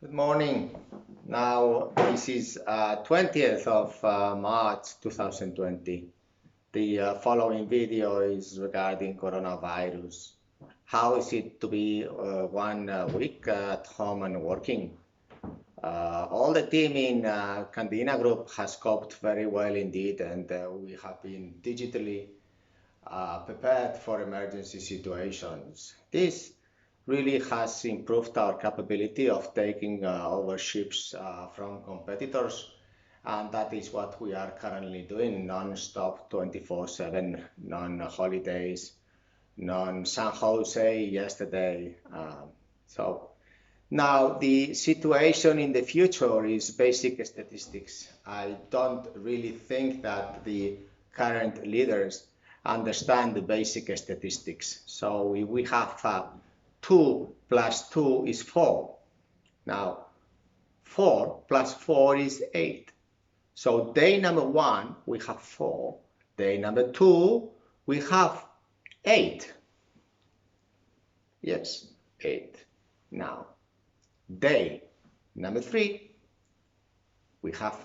Good morning. Now, this is 20th of March 2020. The following video is regarding coronavirus. How is it to be 1 week at home and working? All the team in Candina group has coped very well indeed, and we have been digitally prepared for emergency situations. This really has improved our capability of taking over ships from competitors, and that is what we are currently doing non-stop 24/7, non-holidays, non-San Jose yesterday. So now the situation in the future is basic statistics. I don't really think that the current leaders understand the basic statistics. So we have 2 plus 2 is 4. Now 4 plus 4 is 8. So day number 1 we have 4. Day number 2 we have 8. Yes, 8. Now day number 3 we have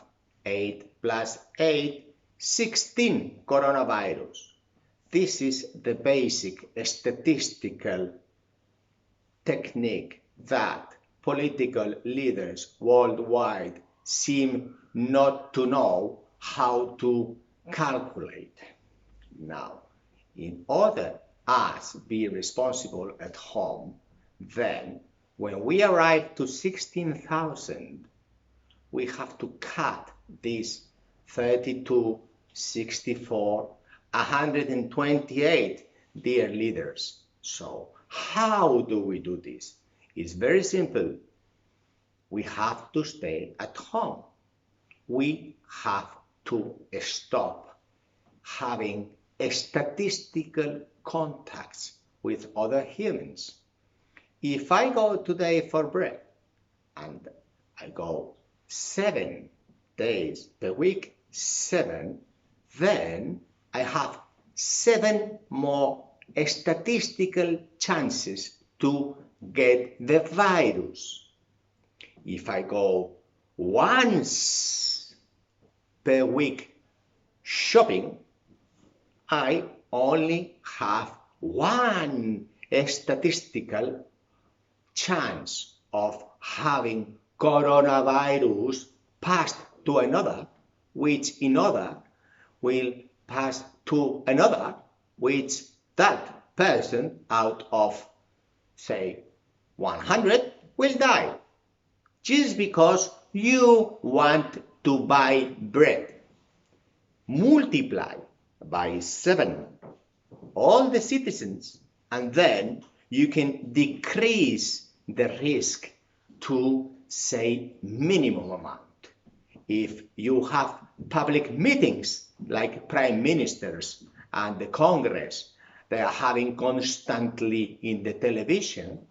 8 plus 8, 16 coronavirus. This is the basic statistical technique that political leaders worldwide seem not to know how to calculate. Now, in order us be responsible at home, then when we arrive to 16,000, we have to cut this 32, 64, 128, dear leaders. So how do we do this? It's very simple. We have to stay at home. We have to stop having statistical contacts with other humans. If I go today for bread and I go 7 days per week, 7, then I have 7 more statistical chances to get the virus. If I go once per week shopping, I only have 1 statistical chance of having coronavirus passed to another, which another will pass to another, which that person out of, say, 100 will die just because you want to buy bread. Multiply by 7 all the citizens, and then you can decrease the risk to, say, minimum amount. If you have public meetings like prime ministers and the Congress, they are having constantly in the television,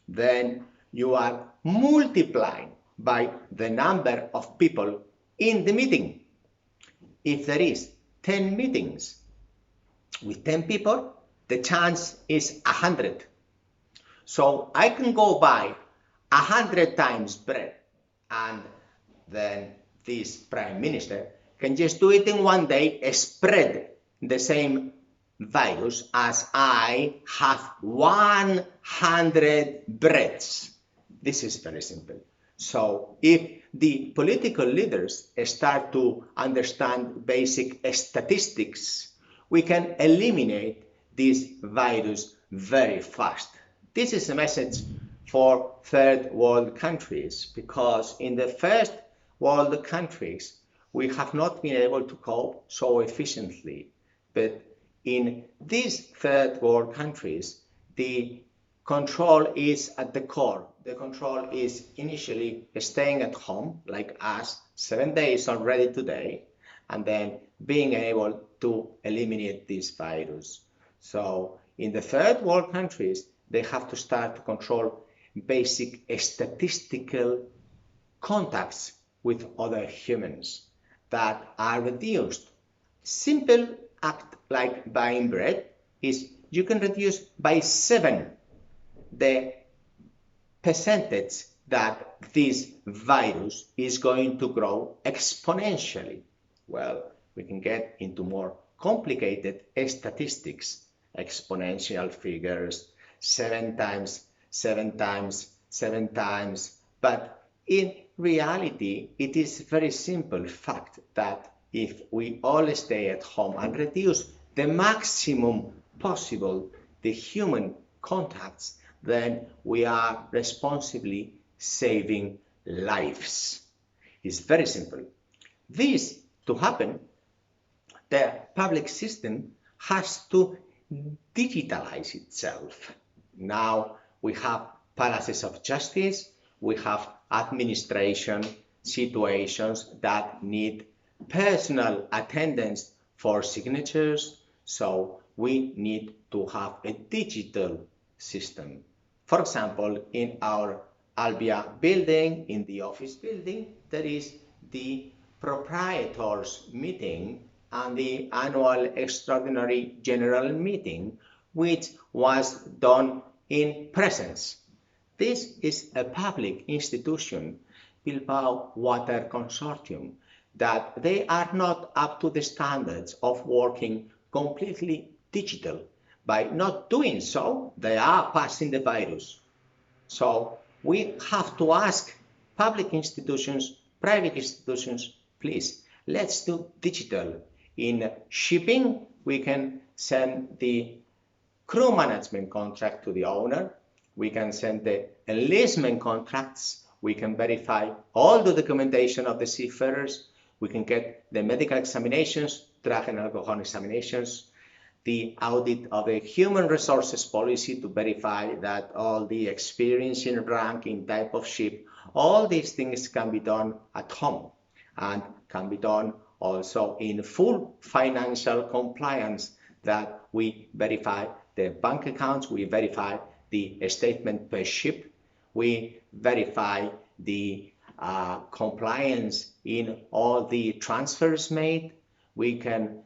then you are multiplying by the number of people in the meeting. If there is 10 meetings with 10 people, the chance is 100. So I can go buy 100 times bread, and then this prime minister can just do it in 1 day, spread the same virus as I have 100 breads. This is very simple. So if the political leaders start to understand basic statistics, we can eliminate this virus very fast. This is a message for third world countries, because in the first world countries we have not been able to cope so efficiently. But in these third world countries, the control is at the core. The control is initially staying at home, like us, 7 days already today, and then being able to eliminate this virus. So in the third world countries, they have to start to control basic statistical contacts with other humans that are reduced. Simple act like buying bread is you can reduce by 7 the percentage that this virus is going to grow exponentially. Well, we can get into more complicated statistics, exponential figures, 7 times, 7 times, 7 times. But in reality, it is very simple fact that if we all stay at home and reduce the maximum possible the human contacts, then we are responsibly saving lives. It's very simple. This to happen, the public system has to digitalize itself. Now we have palaces of justice, we have administration situations that need personal attendance for signatures, so we need to have a digital system. For example, in our Albia building, in the office building, there is the proprietors meeting and the annual extraordinary general meeting, which was done in presence. This is a public institution, Bilbao Water Consortium, that they are not up to the standards of working completely digital. By not doing so, they are passing the virus. So we have to ask public institutions, private institutions, please, let's do digital. In shipping, we can send the crew management contract to the owner. We can send the enlistment contracts. We can verify all the documentation of the seafarers. We can get the medical examinations, drug and alcohol examinations, the audit of the human resources policy to verify that all the experience in rank, in type of ship, all these things can be done at home and can be done also in full financial compliance, that we verify the bank accounts, we verify the statement per ship, we verify the compliance in all the transfers made. We can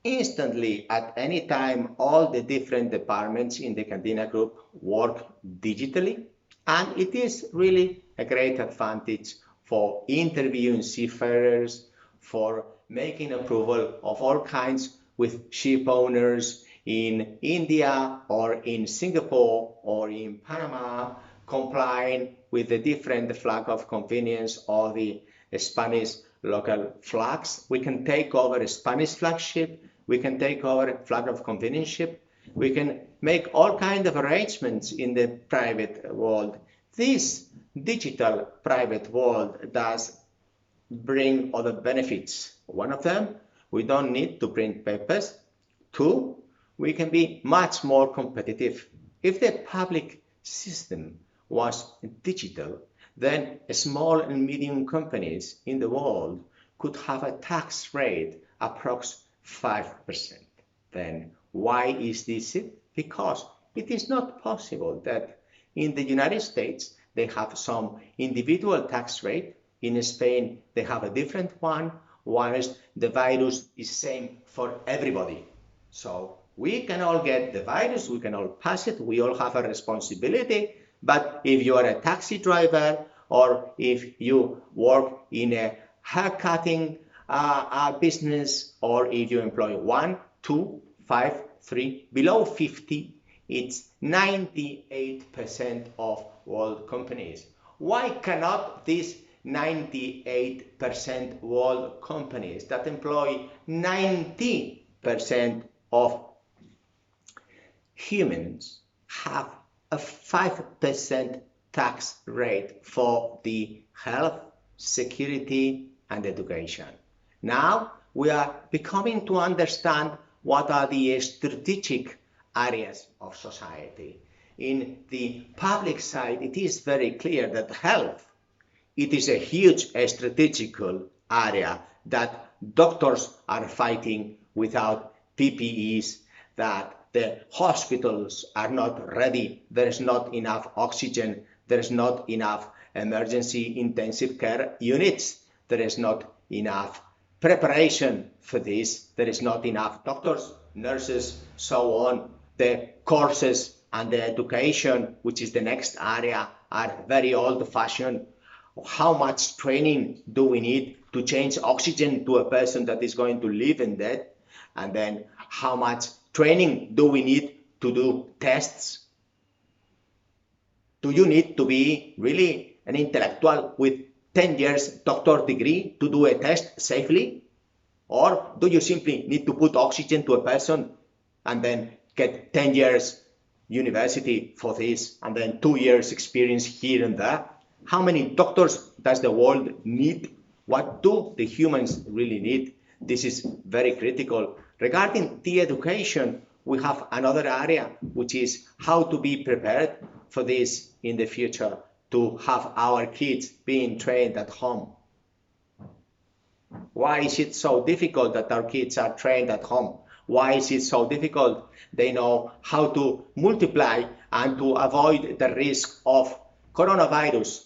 instantly, at any time, all the different departments in the Candina group work digitally, and it is really a great advantage for interviewing seafarers, for making approval of all kinds with ship owners in India or in Singapore or in Panama, complying with the different flag of convenience or the Spanish local flags. We can take over a Spanish flagship, we can take over a flag of convenience ship, we can make all kinds of arrangements in the private world. This digital private world does bring other benefits. One of them, we don't need to print papers. Two, we can be much more competitive. If the public system was digital, then small and medium companies in the world could have a tax rate approx 5%. Then why is this it? Because it is not possible that in the United States they have some individual tax rate. In Spain they have a different one, whilst the virus is same for everybody. So we can all get the virus, we can all pass it, we all have a responsibility. But if you are a taxi driver, or if you work in a haircutting business, or if you employ 1, 2, 5, 3, below 50, it's 98% of world companies. Why cannot these 98% world companies that employ 90% of humans have a 5% tax rate for the health, security, and education? Now we are becoming to understand what are the strategic areas of society. In the public side, it is very clear that health, it is a huge strategical area, that doctors are fighting without PPEs, that the hospitals are not ready, there is not enough oxygen, there is not enough emergency intensive care units, there is not enough preparation for this, there is not enough doctors, nurses, so on. The courses and the education, which is the next area, are very old-fashioned. How much training do we need to change oxygen to a person that is going to live and dead? And then how much training do we need to do tests? Do you need to be really an intellectual with 10 years doctor degree to do a test safely? Or do you simply need to put oxygen to a person and then get 10 years university for this and then 2 years experience here and there? How many doctors does the world need? What do the humans really need? This is very critical. Regarding the education, we have another area, which is how to be prepared for this in the future, to have our kids being trained at home. Why is it so difficult that our kids are trained at home? Why is it so difficult? They know how to multiply and to avoid the risk of coronavirus.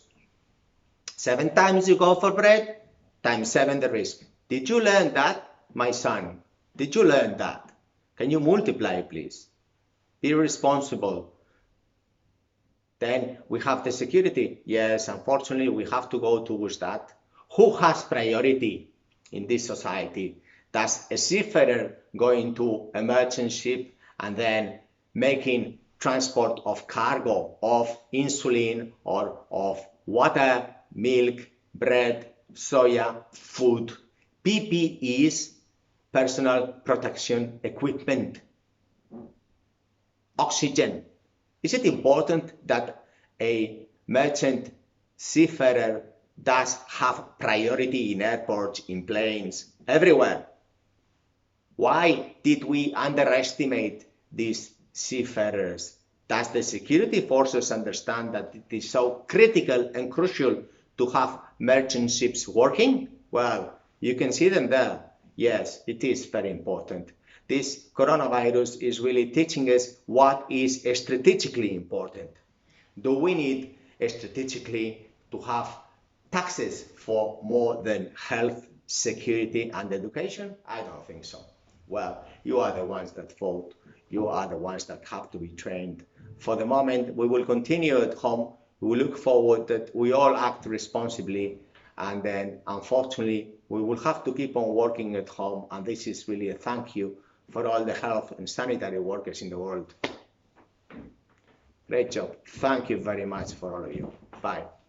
7 times you go for bread, times 7 the risk. Did you learn that, my son? Did you learn that? Can you multiply, please? Be responsible. Then we have the security. Yes, unfortunately, we have to go towards that. Who has priority in this society? Does a seafarer going to a merchant ship and then making transport of cargo, of insulin or of water, milk, bread, soya, food, PPEs, personal protection equipment, oxygen? Is it important that a merchant seafarer does have priority in airports, in planes, everywhere? Why did we underestimate these seafarers? Does the security forces understand that it is so critical and crucial to have merchant ships working? Well, you can see them there. Yes, it is very important. This coronavirus is really teaching us what is strategically important. Do we need strategically to have taxes for more than health, security, and education? I don't think so. Well, you are the ones that vote. You are the ones that have to be trained. For the moment, we will continue at home. We will look forward that we all act responsibly. And then, unfortunately, we will have to keep on working at home. And this is really a thank you for all the health and sanitary workers in the world. Great job. Thank you very much for all of you. Bye.